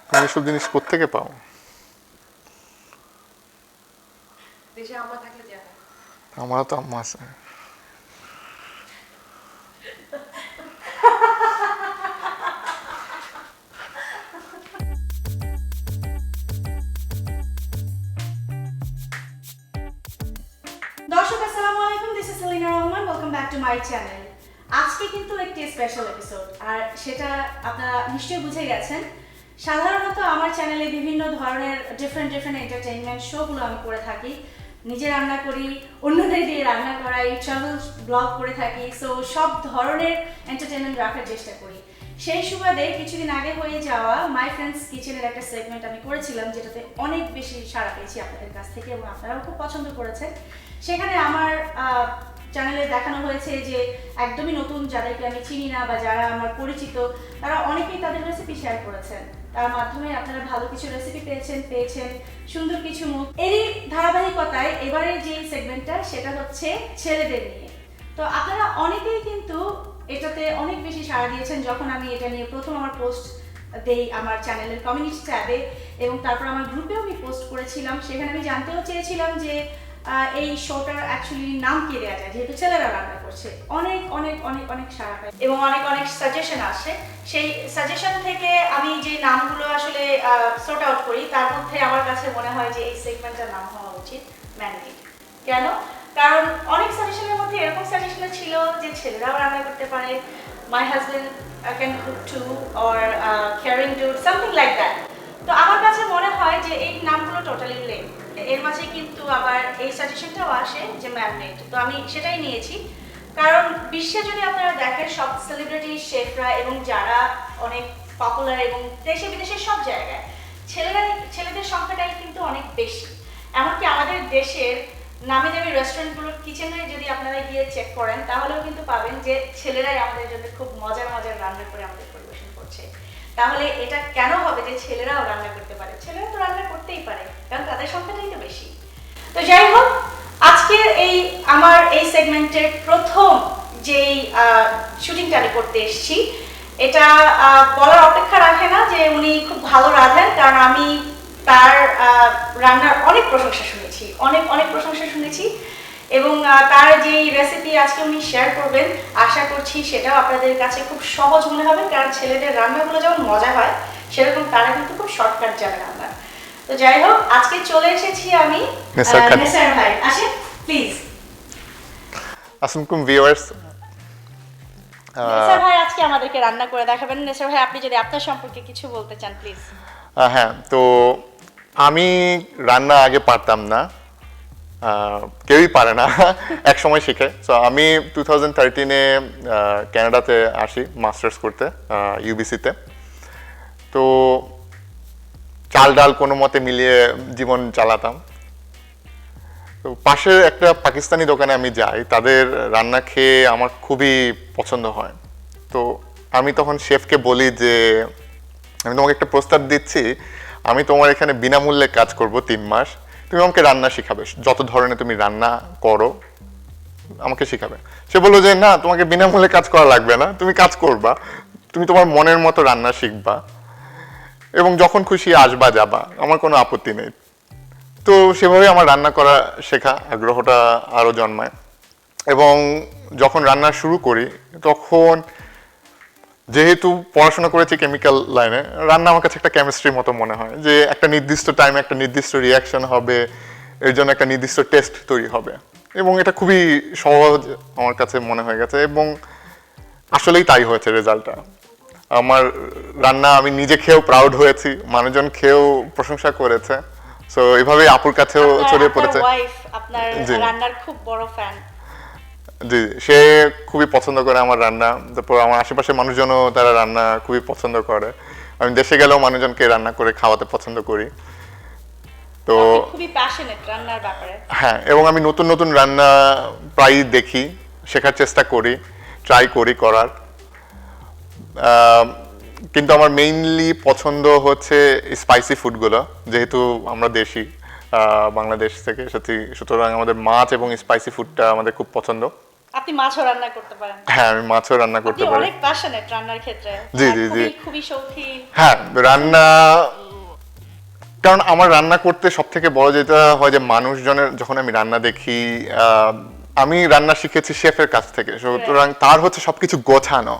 তুমি এসব জিনিস কোত্থেকে পাও? দেশে আম্মা থাকলে যা হয়। আমারও তো আম্মা আছে। দর্শক আসসালামু আলাইকুম, this is Selina Rahman, welcome back to my channel. আজকে কিন্তু একটি স্পেশাল এপিসোড, আর সেটা আপনারা নিশ্চয়ই বুঝে গেছেন। সাধারণত আমার চ্যানেলে বিভিন্ন ধরনের ডিফারেন্ট এন্টারটেইনমেন্ট শোগুলো আমি করে থাকি। নিজে রান্না করি, অন্যদের দিয়ে রান্না করাই, ট্রাভেল ব্লগ করে থাকি। সো সব ধরনের এন্টারটেইনমেন্ট রাখার চেষ্টা করি। সেই সুবাদে কিছুদিন আগে হয়ে যাওয়া মাই ফ্রেন্ডস কিচেনের একটা সেগমেন্ট আমি করেছিলাম, যেটাতে অনেক বেশি সাড়া পেয়েছি আপনাদের কাছ থেকে এবং আপনারাও খুব পছন্দ করেছেন। সেখানে আমার চ্যানেলে দেখানো হয়েছে যে একদমই নতুন, যাদেরকে আমি চিনি না বা যারা আমার পরিচিত, তারা অনেকেই তাদের রেসিপি শেয়ার করেছেন। তার মাধ্যমে আপনারা ভালো কিছু রেসিপি পেয়েছেন সুন্দর কিছু মুখ। এরই ধারাবাহিকতায় এবারের যে সেগমেন্টটা সেটা হচ্ছে ছেলেদের নিয়ে। তো আপনারা অনেকেই কিন্তু এটাতে অনেক বেশি সাড়া দিয়েছেন যখন আমি এটা নিয়ে প্রথম আমার পোস্ট দেই আমার চ্যানেলের কমিউনিটি ট্যাবে, এবং তারপর আমার গ্রুপেও আমি পোস্ট করেছিলাম। সেখানে আমি জানতেও চেয়েছিলাম যে এই শোটার অ্যাকচুয়ালি নাম কি দেওয়া যায়, যেহেতু ছেলেরা রান্না করছে। অনেক অনেক অনেক অনেক সাড়া পাই এবং অনেক অনেক সাজেশন আসে। সেই সাজেশন থেকে আমি যে নামগুলো আসলে সর্ট আউট করি, তার মধ্যে আমার কাছে মনে হয় যে এই সেগমেন্টটার নাম হওয়া উচিত ম্যারিনেট। কেন? কারণ অনেক সাজেশনের মধ্যে এরকম সাজেশন ছিল যে ছেলেরাও রান্না করতে পারে, my husband can cook too, or caring too, something like that. তো আমার কাছে মনে হয় যে এই নামগুলো টোটালি লেম। এর মাঝে কিন্তু আবার এই সাজেশনটাও আসে যে ম্যারিনেট, তো আমি সেটাই নিয়েছি। কারণ বিশ্বে যদি আপনারা দেখেন, সব সেলিব্রিটি শেফরা এবং যারা অনেক পপুলার এবং দেশে বিদেশে সব জায়গায় ছেলেদের সংখ্যাটাই কিন্তু অনেক বেশি। এমনকি আমাদের দেশের নামি দামি রেস্টুরেন্টগুলোর কিচেনে যদি আপনারা গিয়ে চেক করেন, তাহলেও কিন্তু পাবেন যে ছেলেরাই আমাদের জন্য খুব মজার রান্না করে আমাদের পরিবেশন করছে। তাহলে এটা কেন হবে যে ছেলেরাও রান্না করতে পারে? ছেলেরা তো রান্না করতেই পারে, কারণ তাদের সংখ্যাটাই তো বেশি। তো যাই হোক, আজকে আমার এই সেগমেন্টের প্রথম যেই শুটিংটা আমি করতে এসেছি, এটা বলার অপেক্ষা রাখে না যে উনি খুব ভালো রাঁধেন, কারণ আমি তার রান্নার অনেক প্রশংসা শুনেছি, অনেক প্রশংসা শুনেছি। এবং তার যেই রেসিপি আজকে উনি শেয়ার করবেন, আশা করছি সেটাও আপনাদের কাছে খুব সহজ মনে হবে। কারণ ছেলেদের রান্নাগুলো যেমন মজা হয়, সেরকম তারা কিন্তু খুব শর্টকাট জানে রান্না। তো যাই হোক, আজকে চলে এসেছি আমি নেসার ভাই, আসেন প্লিজ। আসসালামু ভিউয়ার্স, নেসার ভাই আজকে আমাদেরকে রান্না করে দেখাবেন। নেসার ভাই, আপনি যদি আপনার সম্পর্কে কিছু বলতে চান প্লিজ। হ্যাঁ, তো আমি রান্না আগে পারতাম না, কেউই পারে না, এক সময় শিখে। সো আমি 2013-এ ক্যানাডাতে আসি মাস্টার্স করতে ইউবিসিতে। তো চাল ডাল কোনো মতে মিলিয়ে জীবন চালাতাম। তো পাশের একটা পাকিস্তানি দোকানে আমি যাই, তাদের রান্না খেয়ে আমার খুবই পছন্দ হয়। তো আমি তখন শেফকে বলি যে আমি তোমাকে একটা প্রস্তাব দিচ্ছি, আমি তোমার এখানে বিনামূল্যে কাজ করব 3 মাস, তুমি আমাকে রান্না শিখাবে, যত ধরনের তুমি রান্না করো আমাকে শিখাবে। সে বললো যে না, তোমাকে বিনামূল্যে কাজ করা লাগবে না, তুমি কাজ করবা, তুমি তোমার মনের মতো রান্না শিখবা এবং যখন খুশি আসবা যাবা, আমার কোনো আপত্তি নেই। তো সেভাবে আমার রান্না করা শেখা, আগ্রহটা আরও জন্মায়। এবং যখন রান্না শুরু করি, তখন যেহেতু পড়াশোনা করেছি কেমিক্যাল লাইনে, রান্না আমার কাছে একটা কেমিস্ট্রির মতো মনে হয়, যে একটা নির্দিষ্ট টাইমে একটা নির্দিষ্ট রিয়াকশন হবে, এর জন্য একটা নির্দিষ্ট টেস্ট তৈরি হবে, এবং এটা খুবই সহজ আমার কাছে মনে হয়ে গেছে। এবং আসলেই তাই হয়েছে রেজাল্টটা। আমার রান্না আমি নিজে খেয়েও প্রাউড হয়েছি, মানুষজন খেয়েও প্রশংসা করেছে। সো এইভাবেই আপুর কাছেও ছড়িয়ে পড়েছে। আপনার রান্নার খুব বড় ফ্যান। জি, সে খুবই পছন্দ করে আমার রান্না। তারপর আমার আশেপাশে মানুষজনও তারা রান্না খুবই পছন্দ করে। আমি দেশে গেলেও মানুষজনকে রান্না করে খাওয়াতে পছন্দ করি। তো খুবই প্যাশনেট রান্নার ব্যাপারে। হ্যাঁ, এবং আমি নতুন নতুন রান্না প্রায়ই দেখি, শেখার চেষ্টা করি, ট্রাই করি করার। কিন্তু আমার মেইনলি পছন্দ হচ্ছে স্পাইসি ফুডগুলো, যেহেতু আমরা দেশি, বাংলাদেশ থেকে এসেছি, সুতরাং আমাদের মাছ এবং স্পাইসি ফুডটা আমাদের খুব পছন্দ। আপনি মাছও রান্না করতে পারেন? হ্যাঁ, আমি মাছও রান্না করতে পারি। অনেক প্যাশনেট রান্নার ক্ষেত্রে। জি জি জি, খুবই শৌখিন। হ্যাঁ, রান্না কারণ আমার রান্না করতে সব থেকে বড় যেটা হয় যে মানুষজনের যখন আমি রান্না দেখি, আমি রান্না শিখেছি শেফের কাছ থেকে, সুতরাং তার হচ্ছে সবকিছু গোছানো।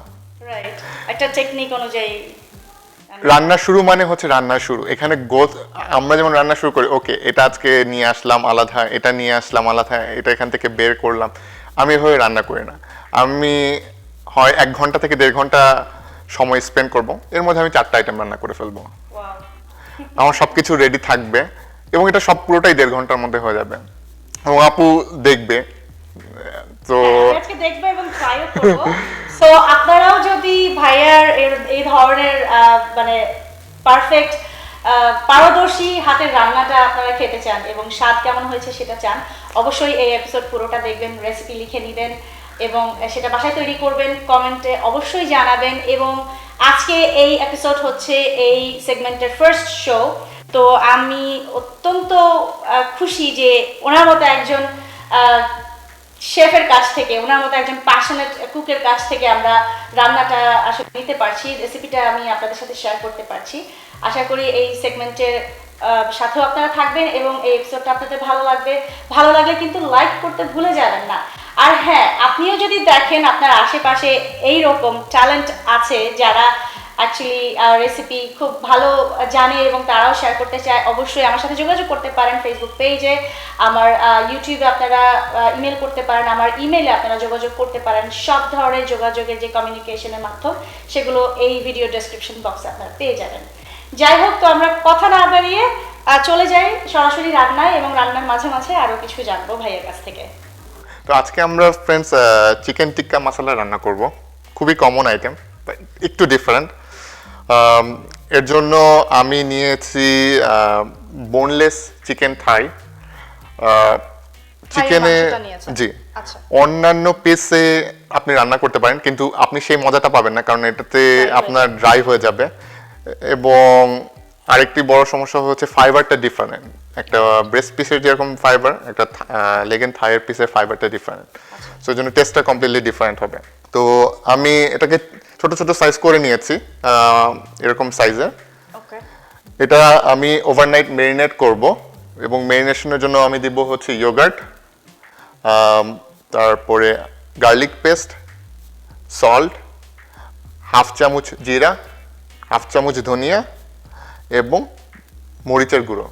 রাইট, একটা টেকনিক অনুযায়ী রান্না শুরু মানে হচ্ছে রান্না শুরু। এখানে আমরা যেমন রান্না শুরু করি, ওকে এটা আজকে নিয়ে আসলাম আলাদা, এটা নিয়ে আসলাম আলাদা, এটা এখান থেকে বের করলাম, আমি এভাবে রান্না করি না। আমি হয় 1 ঘন্টা থেকে 1.5 ঘন্টা সময় স্পেন্ড করব, এর মধ্যে আমি 4টা আইটেম রান্না করে ফেলবো। আমার সবকিছু রেডি থাকবে এবং এটা সব পুরোটাই 1.5 ঘন্টার মধ্যে হয়ে যাবে এবং আপু দেখবে, তো আজকে দেখবে এবং ট্রাইও করব। সো আপনারাও যদি ভাইয়ার এই ধরনের মানে পারফেক্ট পারদর্শী হাতের রান্নাটা আপনারা খেতে চান এবং স্বাদ কেমন হয়েছে সেটা চান, অবশ্যই এই এপিসোড পুরোটা দেখবেন, রেসিপি লিখে নেবেন এবং সেটা বাসায় তৈরি করবেন, কমেন্টে অবশ্যই জানাবেন। এবং আজকে এই এপিসোড হচ্ছে এই সেগমেন্টের ফার্স্ট শো, তো আমি অত্যন্ত খুশি যে ওনার মতো একজন শেফের কাছ থেকে, ওনার মতো একজন প্যাশনেট কুকের কাছ থেকে আমরা রান্নাটা আসলে নিতে পারছি, রেসিপিটা আমি আপনাদের সাথে শেয়ার করতে পারছি। আশা করি এই সেগমেন্টের সাথেও আপনারা থাকবেন এবং এই এপিসোডটা আপনাদের ভালো লাগলে কিন্তু লাইক করতে ভুলে যাবেন না। আর হ্যাঁ, আপনিও যদি দেখেন আপনার আশেপাশে এই রকম ট্যালেন্ট আছে যারা অ্যাকচুয়ালি রেসিপি খুব ভালো জানে এবং তারাও শেয়ার করতে চায়, অবশ্যই আমার সাথে যোগাযোগ করতে পারেন ফেসবুক পেজে, আমার ইউটিউবে আপনারা ইমেল করতে পারেন, আমার ইমেলে আপনারা যোগাযোগ করতে পারেন। সব ধরনের যোগাযোগের যে কমিউনিকেশনের মাধ্যম সেগুলো এই ভিডিও ডেসক্রিপশন বক্সে আপনারা পেয়ে যাবেন। যাই হোক, তো আমরা কথা না বাড়িয়ে চলে যাই সরাসরি রান্নায় এবং রান্নার মাঝে মাঝে আরও কিছু জানবো ভাইয়ের কাছ থেকে। তো আজকে আমরা ফ্রেন্ডস চিকেন টিক্কা মশলা রান্না করব। খুবই কমন আইটেম, একটু ডিফারেন্ট। এর জন্য আমি নিয়েছি বোনলেস চিকেন থাই। চিকেনে জি অন্যান্য পিসে আপনি রান্না করতে পারেন, কিন্তু আপনি সেই মজাটা পাবেন না, কারণ এটাতে আপনার ড্রাই হয়ে যাবে। এবং আরেকটি বড় সমস্যা হচ্ছে ফাইবারটা ডিফারেন্ট। একটা ব্রেস্ট পিসের যেরকম ফাইবার, একটা লেগ এন্ড থাইয়ের পিসের ফাইবারটা ডিফারেন্ট, সো এই জন্য টেস্টটা কমপ্লিটলি ডিফারেন্ট হবে। তো আমি এটাকে ছোট ছোট সাইজ করে নিয়েছি, এরকম সাইজের। এটা আমি ওভারনাইট ম্যারিনেট করব এবং ম্যারিনেশনের জন্য আমি দিব হচ্ছে ইয়োগার্ট, তারপরে গার্লিক পেস্ট, সল্ট, 1/2 চামচ জিরা, 1/2 চামচ ধনিয়া এবং মরিচের গুঁড়ো।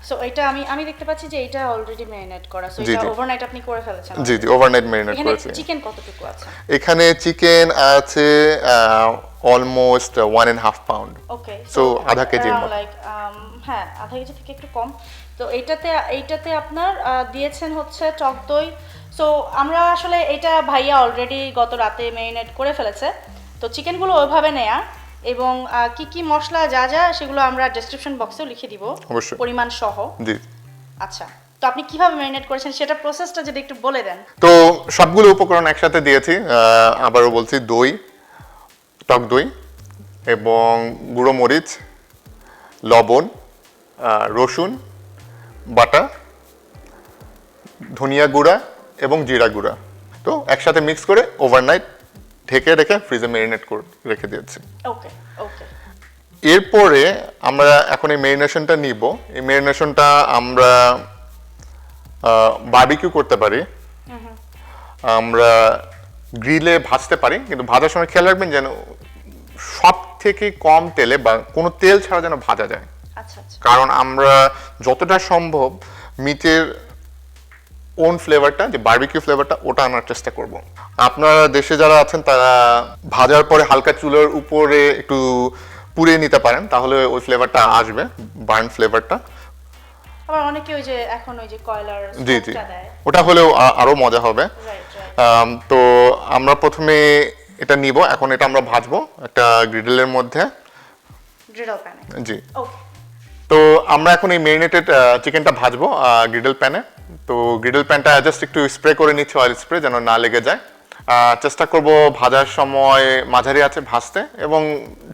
সো এটা আমি দেখতে পাচ্ছি যে এটা অলরেডি ম্যারিনেট করা, সো এটা ওভারনাইট আপনি করে ফেলেছেন? জি জি, ওভারনাইট ম্যারিনেট করেছি। চিকেন কতটুকু আছে এখানে? চিকেন আছে অলমোস্ট 1.5 পাউন্ড। ওকে, সো আধা কেজির মতো। লাইক হ্যাঁ, আধা কেজি থেকে একটু কম। তো এইটাতে আপনার দিয়েছেন হচ্ছে টক দই। সো আমরা আসলে এটা ভাইয়া অলরেডি গত রাতে ম্যারিনেট করে ফেলেছে, তো চিকেনগুলো ওইভাবে নেয়া এবং কি কি মশলা যা যা সেগুলো আমরা ডেসক্রিপশন বক্সেও লিখে দিব পরিমাণ সহ। জি আচ্ছা, তো আপনি কিভাবে ম্যারিনেট করেছেন সেটা প্রসেসটা যদি একটু বলে দেন। তো সবগুলো উপকরণ একসাথে দিয়েছি, আবারও বলছি, দই, টক দই এবং গুঁড়ো মরিচ, লবণ, রসুন বাটা, ধনিয়া গুঁড়া এবং জিরা গুঁড়া, তো একসাথে মিক্স করে ওভারনাইট ঢেকে রেখে ফ্রিজে ম্যারিনেট করে রেখে দিয়েছি। ওকে ওকে। এরপরে আমরা এখন এই ম্যারিনেশনটা নিব। এই ম্যারিনেশনটা আমরা বারবিকিউ করতে পারি, আমরা গ্রিলে ভাজতে পারি, কিন্তু ভাজার সময় খেয়াল রাখবেন যেন সব থেকে কম তেলে বা কোনো তেল ছাড়া যেন ভাজা যায়। আচ্ছা আচ্ছা। কারণ আমরা যতটা সম্ভব মিটের ওন ফ্লেভারটা, যে বারবিকিউ ফ্লেভারটা, ওটা আনার চেষ্টা করব। আপনারা দেশে যারা আছেন তারা ভাজার পরে হালকা চুলার উপরে একটু পুড়িয়ে নিতে পারেন, তাহলে ওই ফ্লেভারটা আসবে, বার্ন ফ্লেভারটা। আবার অনেকে ওই যে এখন ওই যে কয়লার জি জি, ওটা হলেও আরো মজা হবে। তো আমরা প্রথমে এটা নিব, এখন এটা আমরা ভাজবো একটা গ্রিডলের মধ্যে, গ্রিডল প্যানে। জি, তো আমরা এখন এই ম্যারিনেটেড চিকেনটা ভাজবো গ্রিডল প্যানে। তো গ্রিডল প্যানটা জাস্ট একটু স্প্রে করে নিচ্ছি, অয়েল স্প্রে, যেন না লেগে যায়। চেষ্টা করব ভাজার সময় মাঝারি আছে ভাজতে, এবং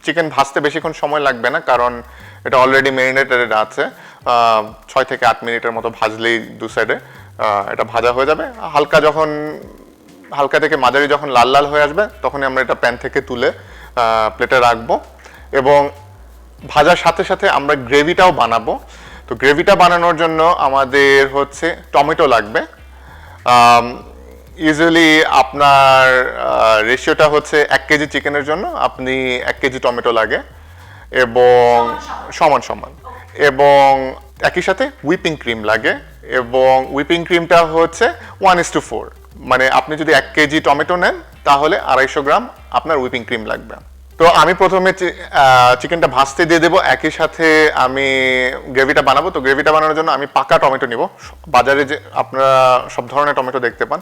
চিকেন ভাজতে বেশিক্ষণ সময় লাগবে না, কারণ এটা অলরেডি ম্যারিনেটেড আছে। 6 থেকে 8 মিনিটের মতো ভাজলেই দু সাইডে এটা ভাজা হয়ে যাবে। হালকা থেকে মাঝারি যখন লাল লাল হয়ে আসবে, তখনই আমরা এটা প্যান থেকে তুলে প্লেটে রাখবো। এবং ভাজার সাথে সাথে আমরা গ্রেভিটাও বানাবো। তো গ্রেভিটা বানানোর জন্য আমাদের হচ্ছে টমেটো লাগবে। ইউজুয়ালি আপনার রেশিওটা হচ্ছে 1 কেজি চিকেনের জন্য আপনি 1 কেজি টমেটো লাগে এবং সমান সমান, এবং একই সাথে হুইপিং ক্রিম লাগে, এবং হুইপিং ক্রিমটা হচ্ছে 1:4। মানে আপনি যদি 1 কেজি টমেটো নেন তাহলে 250 গ্রাম আপনার হুইপিং ক্রিম লাগবে। তো আমি প্রথমে চিকেনটা ভাজতে দিয়ে দেবো, একই সাথে আমি গ্রেভিটা বানাবো। তো গ্রেভিটা বানানোর জন্য আমি পাকা টমেটো নিব। বাজারে যে আপনারা সব ধরনের টমেটো দেখতে পান,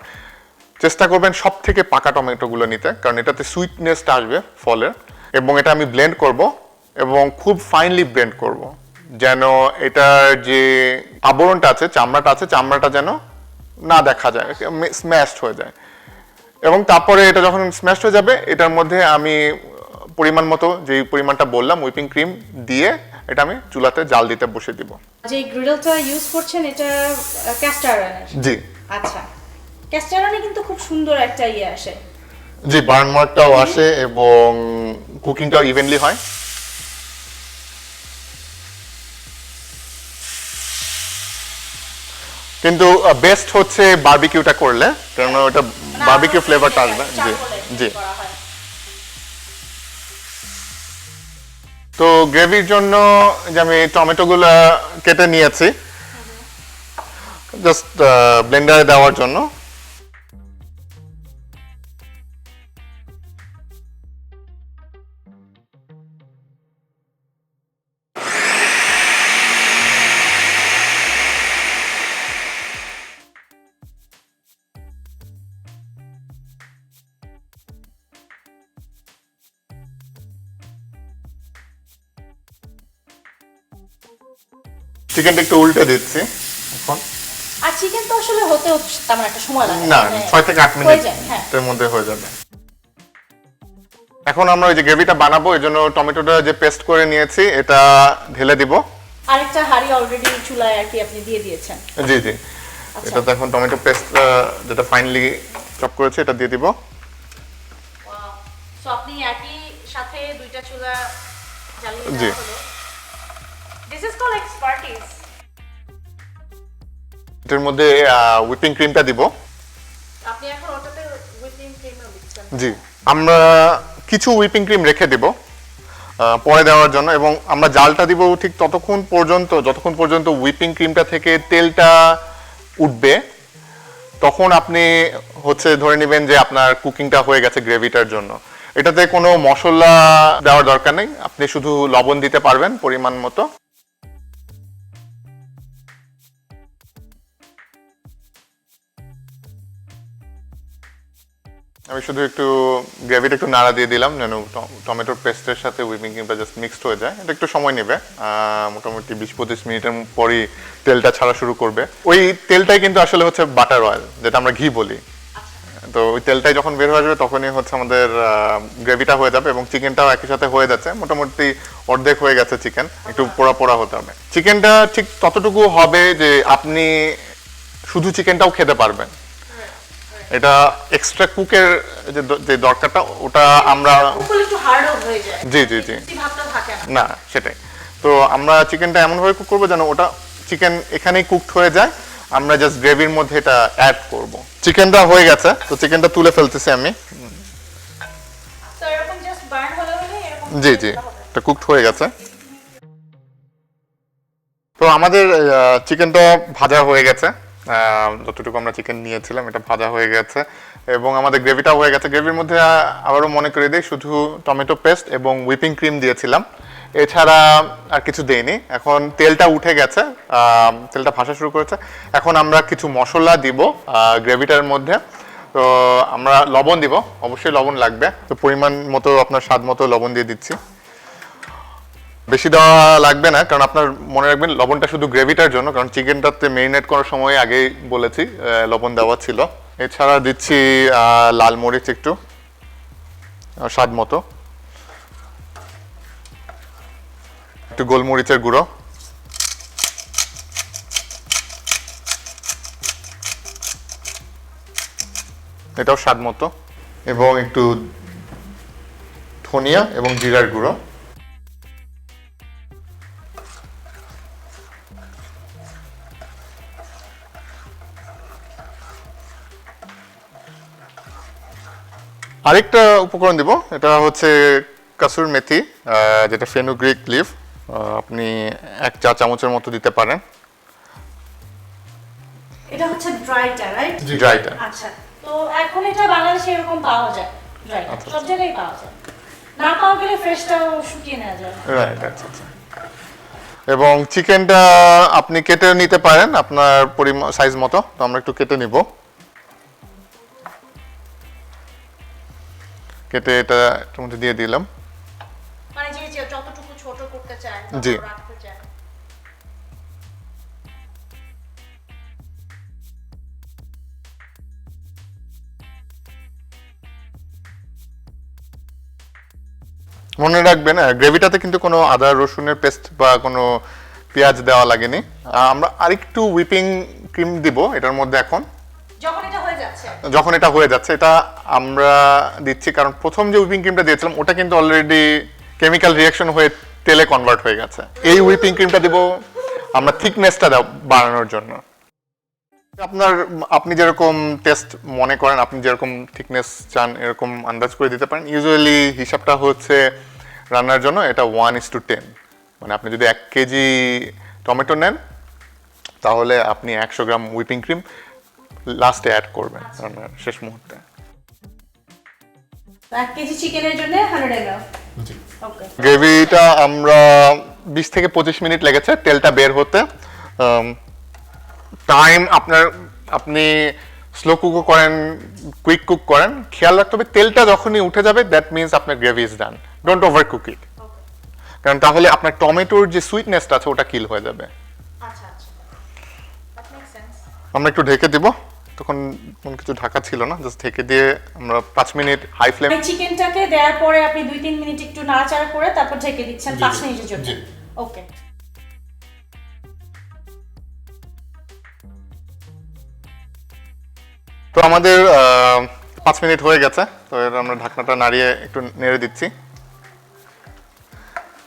চেষ্টা করবেন সব থেকে পাকা টমেটোগুলো নিতে, কারণ এটাতে সুইটনেসটা আসবে ফলের। এবং এটা আমি ব্লেন্ড করব এবং খুব ফাইনলি ব্লেন্ড করব, যেন এটার যে আবরণটা আছে, চামড়াটা যেন না দেখা যায়, স্ম্যাশড হয়ে যায়। এবং তারপরে এটা যখন স্ম্যাশড হয়ে যাবে, এটার মধ্যে আমি পরিমাণ মতো যেই পরিমাণটা বললাম হুইপিং ক্রিম দিয়ে এটা আমি চুলাতে জাল দিতে বসে দিব। যে গ্রিডলটা ইউজ করছেন এটা ক্যাস্ট আয়রনের? জি। আচ্ছা, ক্যাস্ট আয়রনে কিন্তু খুব সুন্দর একটা আসে। জি, বার্ন মার্কটাও আসে এবং কুকিংটাও ইভেনলি হয়। কিন্তু বেস্ট হচ্ছে বারবিকিউটা করলে, কারণ ওটা বারবিকিউ ফ্লেভারটা আসবে। জি জি। তো গ্রেভির জন্য যে আমি টমেটোগুলো কেটে নিয়েছি জাস্ট ব্লেন্ডারে দেওয়ার জন্য। চিকেনটা একটু উল্টে দিচ্ছি এখন। আর চিকেন তো আসলে হতেও তেমন একটা সময় লাগে না, 6 থেকে 8 মিনিটের মধ্যে হয়ে যাবে। এখন আমরা ওই যে গ্রেভিটা বানাবো, এর জন্য টমেটোটা যে পেস্ট করে নিয়েছি এটা ঢেলে দিব। আরেকটা হাঁড়ি অলরেডি চুলায় আর কি আপনি দিয়ে দিয়েছেন? জি জি। এটাতে এখন টমেটো পেস্ট যেটা ফাইনালি চপ করেছে এটা দিয়ে দিব। ওয়াও, সো আপনি একই সাথে দুইটা চুলা জ্বালিয়ে জি। দেওয়া হলো। This is called expertise. এটার মধ্যে হুইপিং ক্রিমটা দিব। আপনি এখন ওটাতে হুইপিং ক্রিমও দিচ্ছেন? জি, আমরা কিছু হুইপিং ক্রিম রেখে দিব পরে দেওয়ার জন্য, এবং আমরা জালটা দিব ঠিক যতক্ষণ পর্যন্ত হুইপিং ক্রিমটা থেকে তেলটা উঠবে, তখন আপনি হচ্ছে ধরে নেবেন যে আপনার কুকিংটা হয়ে গেছে গ্রেভিটার জন্য। এটাতে কোনো মশলা দেওয়ার দরকার নেই, আপনি শুধু লবণ দিতে পারবেন পরিমাণ মতো। আমি শুধু একটু গ্রেভিটা একটু নাড়া দিয়ে দিলাম যেন টমেটোর পেস্টের সাথে হুইপিং ক্রিমটা জাস্ট মিক্সড হয়ে যায়। এটা একটু সময় নেবে, মোটামুটি 20-25 মিনিটের পরই তেলটা ছাড়া শুরু করবে। ওই তেলটাই কিন্তু আসলে হচ্ছে বাটার অয়েল, যেটা আমরা ঘি বলি। তো ওই তেলটাই যখন বের হয়ে যাবে তখনই হচ্ছে আমাদের গ্রেভিটা হয়ে যাবে, এবং চিকেনটাও একই সাথে হয়ে যাচ্ছে। মোটামুটি অর্ধেক হয়ে গেছে চিকেন, একটু পোড়া পোড়া হতে হবে। চিকেনটা ঠিক ততটুকু হবে যে আপনি শুধু চিকেনটাও খেতে পারবেন। এটা এক্সট্রা কুকের যে দরকারটা ওটা আমরা একটু হার্ডও হয়ে যায়। জি জি জি। ভাবটা থাকে না, সেটাই। তো আমরা চিকেনটা এমনভাবে কুক করবো যেন ওটা চিকেন এখানেই কুকড হয়ে যায়, আমরা জাস্ট গ্রেভির মধ্যে এটা অ্যাড করব। চিকেনটা হয়ে গেছে, তো চিকেনটা তুলে ফেলতেছি আমি। তো এরকম জাস্ট বার্ন হলে এরকম। জি জি, এটা কুকড হয়ে গেছে। তো আমাদের চিকেনটা ভাজা হয়ে গেছে, যতটুকু আমরা চিকেন নিয়েছিলাম এটা ভাজা হয়ে গেছে, এবং আমাদের গ্রেভিটাও হয়ে গেছে। গ্রেভির মধ্যে আবারও মনে করে দিই শুধু টমেটো পেস্ট এবং হুইপিং ক্রিম দিয়েছিলাম, এছাড়া আর কিছু দেইনি। এখন তেলটা উঠে গেছে, তেলটা ভাসা শুরু করেছে। এখন আমরা কিছু মশলা দিব গ্রেভিটার মধ্যে। তো আমরা লবণ দিব, অবশ্যই লবণ লাগবে। তো পরিমাণ মতো আপনার স্বাদ মতো লবণ দিয়ে দিচ্ছি। বেশি দেওয়া লাগবে না, কারণ আপনার মনে রাখবেন লবণটা শুধু গ্রেভিটার জন্য, কারণ চিকেনটাতে মেরিনেট করার সময় আগেই বলেছি লবণ দেওয়া ছিল। এছাড়া দিচ্ছি লাল মরিচ একটু স্বাদ মতো, একটু গোলমরিচের গুঁড়ো, এটাও স্বাদ মতো, এবং একটু ধনিয়া এবং জিরার গুঁড়ো। আরেকটা উপকরণ দিব, এটা হচ্ছে কাসুর মেথি, যেটা ফেনুগ্রিক লিফ। আপনি 1 চা চামচের মতো দিতে পারেন। এটা হচ্ছে ড্রাইটা, রাইট? ড্রাইটা। আচ্ছা, তো এখন এটা বাংলাদেশে এরকম পাওয়া যায়, ড্রাইটা আচ্ছা। সব জায়গায় পাওয়া যায়, না পাওয়া গেলে ফ্রেশটাও শুকিয়ে নেওয়া যায়। রাইট, আচ্ছা আচ্ছা। এবং চিকেনটা আপনি কেটে নিতে পারেন আপনার সাইজ মতো, তো আমরা একটু কেটে নিব। কেটে এটা এটার মধ্যে দিয়ে দিলাম। মানে যে যতটুকু ছোট করতে চায় জি। তত রাখতে চায়। মনে রাখবেন গ্রেভিটাতে কিন্তু কোনো আদা রসুনের পেস্ট বা কোনো পেঁয়াজ দেওয়া লাগেনি। আমরা আরেকটু হুইপিং ক্রিম দিব এটার মধ্যে এখন, যখন এটা হয়ে যাচ্ছে। যখন এটা হয়ে যাচ্ছে। এটা আমরা দিচ্ছি কারণ প্রথম যে হুইপিং ক্রিমটা দিয়েছিলাম ওটা কিন্তু অলরেডি কেমিক্যাল রিঅ্যাকশন হয়ে তেলে কনভার্ট হয়ে গেছে। এই হুইপিং ক্রিমটা দিব আমরা থিকনেসটা বাড়ানোর জন্য। আপনি যেরকম টেস্ট মনে করেন, আপনি যেরকম থিকনেস চান এরকম আন্দাজ করে দিতে পারেন। ইউজুয়ালি হিসাবটা হচ্ছে রান্নার জন্য এটা 1:10, মানে আপনি যদি 1 কেজি টমেটো নেন তাহলে আপনি 100 গ্রাম হুইপিং ক্রিম লাস্টে অ্যাড করবেন রান্নার শেষ মুহূর্তে। 1 কেজি চিকেনের জন্য 100 ml। ওকে। গ্রেভিটা আমরা 20 থেকে 25 মিনিট লেগেছে তেলটা বের হতে। টাইম আপনি স্লো কুকও করেন, কুইক কুক করেন, খেয়াল রাখতে হবে তেলটা যখনই উঠে যাবে দ্যাট মিনস আপনার gravy is done. Don't over cook it, কারণ তাহলে আপনার টমেটোর যে সুইটনেসটা আছে ওটা কিল হয়ে যাবে। আচ্ছা আচ্ছা, দ্যাট মেক্স সেন্স। আমরা একটু ঢেকে দিব, তখন কোনো কিছু ঢাকা ছিল না, জাস্ট ঢেকে দিয়ে আমরা 5 মিনিট হাই ফ্লেম। চিকেনটাকে দেওয়ার পরে আপনি 2-3 মিনিট একটু নাড়াচাড়া করে তারপর ঢেকে দিচ্ছেন 5 মিনিটের জন্য। ওকে। তো আমাদের 5 মিনিট হয়ে গেছে, তো এর আমরা ঢাকনাটা নাড়িয়ে একটু নেড়ে দিচ্ছি।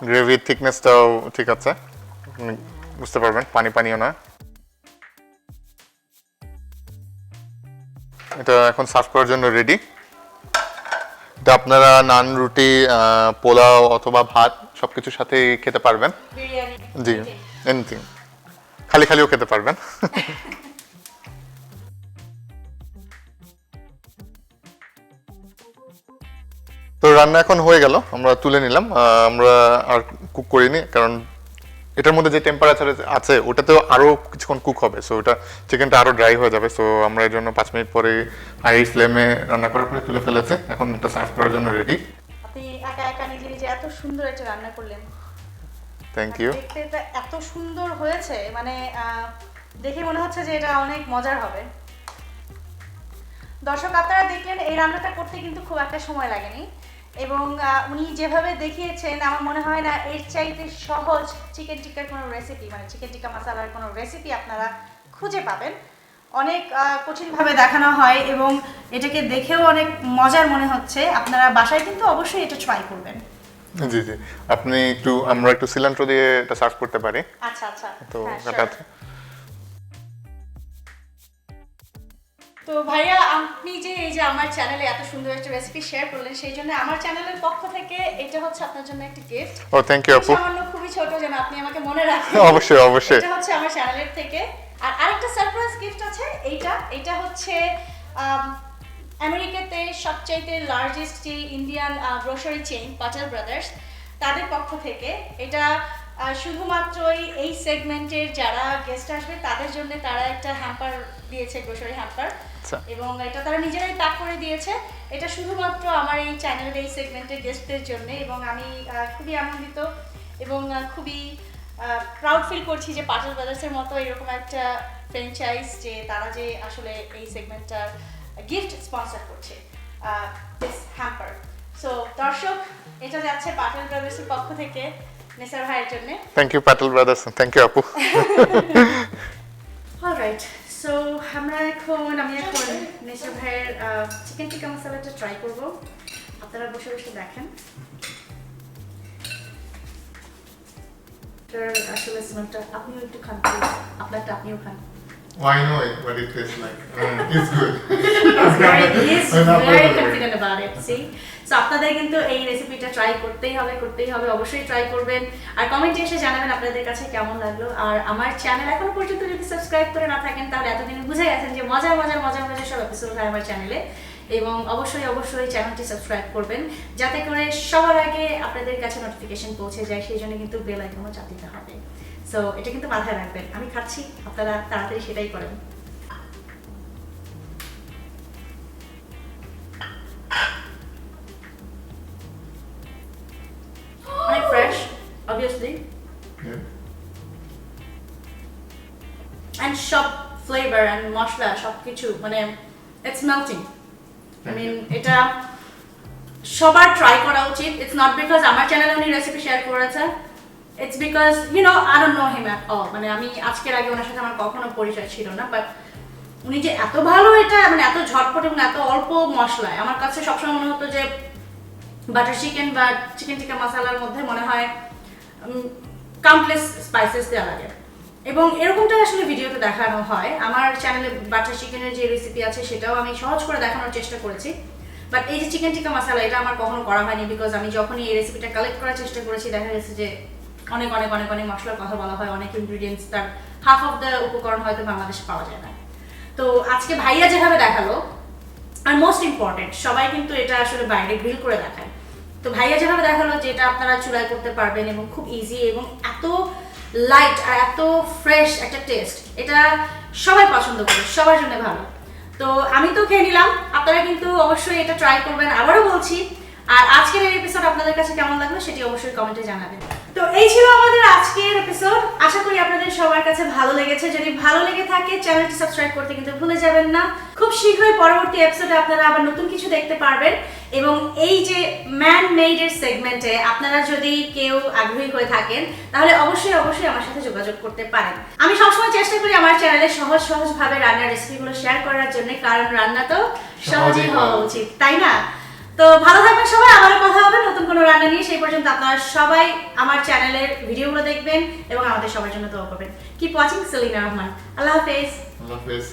গ্রেভির থিকনেসটাও ঠিক আছে, আপনি বুঝতে পারবেন পানি পানিও না। এটা এখন সার্ভ করার জন্য রেডি। এটা আপনারা নান, রুটি, পোলাও অথবা ভাত সবকিছুর সাথে খেতে পারবেন। বিরিয়ানি। জি, এনিথিং, খালি খালিও খেতে পারবেন। তো রান্না এখন হয়ে গেল, আমরা তুলে নিলাম। আমরা আর কুক করিনি কারণ এটার মধ্যে যে টেম্পারেচার আছে ওটাতেও আরো কিছুক্ষণ কুক হবে, সো ওটা চিকেনটা আরো ড্রাই হয়ে যাবে। সো আমরা এর জন্য 5 মিনিট পরে হাই ফ্লেমে রান্না করার পরে তুলে ফেলেছে। এখন এটা সার্ভ করার জন্য রেডি। আপনি একা একা নিজে নিজে এত সুন্দর একটা রান্না করলেন। Thank you. দেখতে এটা এত সুন্দর হয়েছে, মানে দেখে মনে হচ্ছে যে এটা অনেক মজার হবে। দর্শক আপনারা দেখলেন এই রান্নাটা করতে কিন্তু খুব একটা সময় লাগেনি, এবং উনি যেভাবে দেখিয়েছেন আমার মনে হয় না এর চাইতে সহজ চিকেন টিক্কার কোনো রেসিপি, মানে চিকেন টিক্কা মশলার কোনো রেসিপি আপনারা খুঁজে পাবেন। অনেক কঠিনভাবে দেখানো হয় এবং এটাকে দেখেও অনেক মজার মনে হচ্ছে। আপনারা বাসায় কিন্তু অবশ্যই এটা ট্রাই করবেন। জি জি, আমরা একটু সিলান্ট্রো দিয়ে এটা সার্ভ করতে পারি। আচ্ছা আচ্ছা, তো হ্যাঁ, এটা sure. তো ভাইয়া, আপনি যে এই যে আমার চ্যানেলে এত সুন্দর একটা রেসিপি শেয়ার করলেন, সেই জন্য আমার চ্যানেলের পক্ষ থেকে এটা হচ্ছে আপনার জন্য একটা গিফট। ও থ্যাংক ইউ আপু। সামান্য, খুবই ছোট, যেন আপনি আমাকে মনে রাখেন। অবশ্যই অবশ্যই। এটা হচ্ছে আমার চ্যানেলের থেকে। আর আরেকটা সারপ্রাইজ গিফট আছে, এটা হচ্ছে আমেরিকাতে সবচাইতে লার্জেস্ট যে Indian grocery chain Patel brothers, তাদের পক্ষ থেকে। এটা শুধুমাত্রই এই সেগমেন্টের যারা গেস্ট আসবে তাদের জন্য তারা একটা হ্যাম্পার দিয়েছে, গ্রোসারি হ্যাম্পার, এবং এটা তারা নিজেরাই প্যাক করে দিয়েছে। এটা শুধুমাত্র আমার এই চ্যানেলের এই সেগমেন্টের গেস্টদের জন্য, এবং আমি খুবই আনন্দিত এবং খুবই প্রাউড ফিল করছি যে পাটেল ব্রাদার্সের মতো এরকম একটা ফ্র্যাঞ্চাইজ, যে তারা যে আসলে এই সেগমেন্টটার গিফট স্পন্সর করছে, দিস হ্যাম্পার। সো দর্শক, এটা যাচ্ছে পাটেল ব্রাদার্সের পক্ষ থেকে নেসার ভাইয়ের জন্য। Thank you Patel brothers, thank you আপু। অলরাইট, সো আমি এখন নেসার ভাইয়ের চিকেন টিক্কা মশলাটা ট্রাই করব। আপনারা বসে বসে দেখেন। আসলে স্মেলটা আপনিও একটু খান, আপনারটা আপনিও খান। Oh, I know it, what it tastes like. It's good. He is I'm not very bothered. confident about it. See? So আপনাদের কিন্তু এই রেসিপিটা ট্রাই করতেই হবে অবশ্যই ট্রাই করবেন আর কমেন্টে এসে জানাবেন আপনাদের কাছে কেমন লাগলো আর আমার চ্যানেল এখনো পর্যন্ত যদি সাবস্ক্রাইব করে না থাকেন তাহলে এতদিন বুঝে গেছেন যে মজার সব এপিসোড হয় আমার চ্যানেলে এবং অবশ্যই চ্যানেলটি সাবস্ক্রাইব করবেন যাতে করে সবার আগে আপনাদের কাছে নোটিফিকেশন পৌঁছে যায় সেই জন্য কিন্তু বেল আইকনও চাপ দিতে হবে সো এটা কিন্তু মাথায় রাখবেন আমি খাচ্ছি আপনারা তাড়াতাড়ি সেটাই করেন অনেক ফ্রেশ obviously Yeah. and সব ফ্লেভার and মশলা সবকিছু মানে it's melting I mean এটা সবার ট্রাই করা উচিত it's not because আমার চ্যানেলে উনি রেসিপি শেয়ার করেছে it's because you know I don't know him at all মানে আমি আজকের আগে ওনার সাথে আমার কখনো পরিচয় ছিল না বাট উনি যে এত ভালো এটা মানে এত ঝটপট এবং এত অল্প মশলায় আমার কাছে সবসময় মনে হতো যে বাটার চিকেন বা চিকেন টিক্কা মশলার মধ্যে মনে হয় কাউন্টলেস স্পাইসেস দেওয়া লাগে এবং এরকমটাই আসলে ভিডিওতে দেখানো হয় আমার চ্যানেলে বাটার চিকেনের যে রেসিপি আছে সেটাও আমি সহজ করে দেখানোর চেষ্টা করেছি বাট এই যে চিকেন টিক্কা মশলা এটা আমার কখনো করা হয়নি বিকজ আমি যখনই এই রেসিপিটা কালেক্ট করার চেষ্টা করেছি দেখা গেছে যে অনেক মশলার কথা বলা হয় অনেক ইনগ্রিডিয়েন্টস তার হাফ অফ দ্য উপকরণ হয়তো বাংলাদেশে পাওয়া যায় না তো আজকে ভাইয়া যেভাবে দেখালো আর মোস্ট ইম্পর্টেন্ট সবাই কিন্তু এটা আসলে বাইরে গ্রিল করে দেখায় তো ভাইয়া যেভাবে দেখালো যে এটা আপনারা চুলায় করতে পারবেন এবং খুব ইজি এবং এত লাইট আর এত ফ্রেশ একটা টেস্ট এটা সবাই পছন্দ করে সবার জন্য ভালো তো আমি তো খেয়ে নিলাম আপনারা কিন্তু অবশ্যই এটা ট্রাই করবেন আবারও বলছি আর আজকের এই এপিসোড আপনাদের কাছে কেমন লাগলো সেটি অবশ্যই কমেন্টে জানাবেন তো এই ছিল আমাদের আজকের এপিসোড আশা করি আপনাদের সবার কাছে ভালো লেগেছে যদি ভালো লেগে থাকে চ্যানেলটি সাবস্ক্রাইব করতে কিন্তু ভুলে যাবেন না খুব শীঘ্রই পরবর্তী এপিসোডে আপনারা আবার নতুন কিছু দেখতে পারবেন এবং এই যে ম্যান মেড এর সেগমেন্টে আপনারা যদি কেউ আগ্রহী হয়ে থাকেন তাহলে অবশ্যই আমার সাথে যোগাযোগ করতে পারেন আমি সবসময় চেষ্টা করি আমার চ্যানেলে সহজভাবে রান্নার রেসিপিগুলো শেয়ার করার জন্য কারণ রান্না তো সহজই হওয়া উচিত তাই না তো ভালো থাকবেন সবাই আবারও কথা হবে নতুন কোনো রান্না নিয়ে সেই পর্যন্ত আপনারা সবাই আমার চ্যানেলের ভিডিওগুলো দেখবেন এবং আমাদের সবার জন্য দোয়া করবেন কিপ ওয়াচিং সেলিনা রহমান আল্লাহ হাফেজ আল্লাহ হাফেজ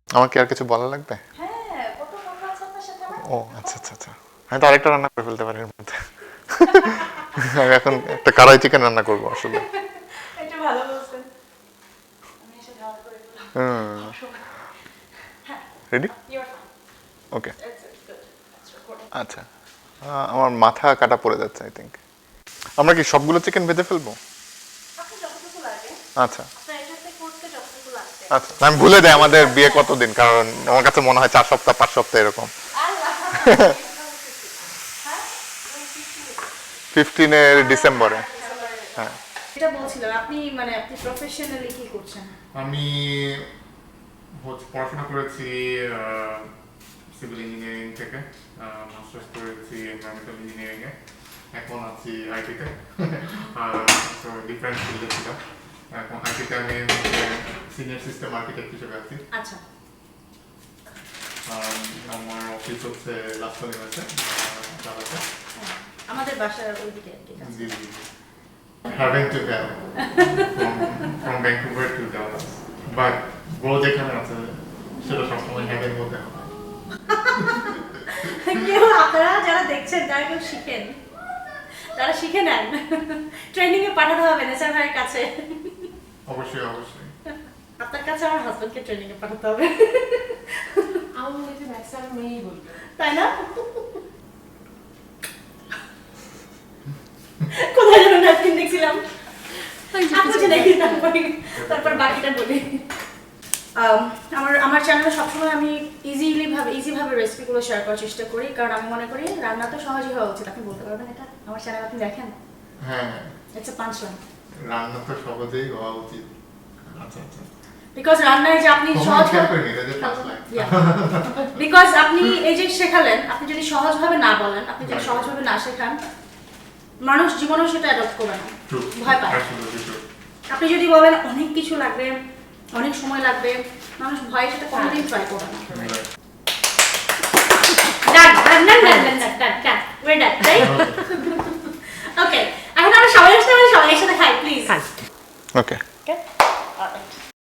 আমার কি আর কিছু বলা লাগবে হ্যাঁ কত কথা আছে আপনার সাথে আমার ও আচ্ছা আমি তো আরেকটা রান্না করে ফেলতে পারি এর মধ্যে আমি এখন একটা কড়াই চিকেন রান্না করবো আসলে এটা ভালো বলছেন আমি এসে ঝাল করে দিলাম ready you are fine okay it's good it's recording আচ্ছা আমার মাথা কাটা পড়ে যাচ্ছে আই থিঙ্ক আমরা কি সবগুলো চিকেন ভেজে ফেলবো আপনি যতটুকু লাগে আচ্ছা আপনার এটাতে করতে যতটুকু লাগবে আচ্ছা আমি ভুলে যাই আমাদের বিয়ে কতদিন কারণ আমার কাছে মনে হয় 4 সপ্তাহ 5 সপ্তাহ এরকম আল্লাহ হ্যাঁ 15 এর ডিসেম্বরে হ্যাঁ এটা বলছিলাম আপনি মানে আপনি প্রফেশনালি কি করছেন আমি পড়াশোনা করেছি সিভিল ইঞ্জিনিয়ারিং থেকে মাস্টার্স করেছি এনভায়রনমেন্টাল ইঞ্জিনিয়ারিং এ এখন আছি আইটিতে তো ডিফারেন্ট ফিল্ডে ছিল এখন আইটিতে আমি সিনিয়র সিস্টেম আর্কিটেক্ট হিসেবে আছি আচ্ছা আমার অফিস হচ্ছে লাস্টলি আছে জায়গাতে আমাদের বাসার ওইদিকে ঠিক আছে জি Having to go from Vancouver to Dallas. But বড় যেখানে আছে সেটা সবসময় হ্যাভেন বলতে হবে কেউ আপনারা যারা দেখছেন তারা কেউ শিখেন তারা শিখে নেন ট্রেনিং এ পাঠাতে হবে নেসার ভাইয়ের কাছে অবশ্যই আপনার কাছে আমার হাজবেন্ডকে ট্রেনিং এ পাঠাতে হবে আমি মনে হয় ম্যাক্সিমাম মেয়েই বলবে তাই না কোথায় যেন ন্যাপকিন দেখছিলাম আপনি দেখি তারপর বাকিটা বলি আমার চ্যানেলে সবসময় আমি ইজিভাবে রেসিপিগুলো শেয়ার করার চেষ্টা করি কারণ আমি মনে করি রান্না তো সহজই হওয়া উচিত আপনি বলতে পারবেন এটা আমার চ্যানেল আপনি দেখেন হ্যাঁ ইটস আ পাঞ্চ লাইন রান্না তো সহজেই হওয়া উচিত আচ্ছা বিকজ রান্নায় যে আপনি সহজ বিকজ আপনি এই যে শেখালেন আপনি যদি সহজভাবে না বলেন আপনি যদি সহজভাবে না শেখান মানুষ জীবনেও সেটা অ্যাডপ্ট করবে না ভয় পায় আপনি যদি বলেন অনেক কিছু লাগবে অনেক সময় লাগবে মানুষ ভয়ে সেটা কোনোদিন ট্রাই করবে না ডান ডান ডান ডান ডান ডান ডান ওয়ে ডান রাইট ওকে এখন ওকে ওকে অলরাইট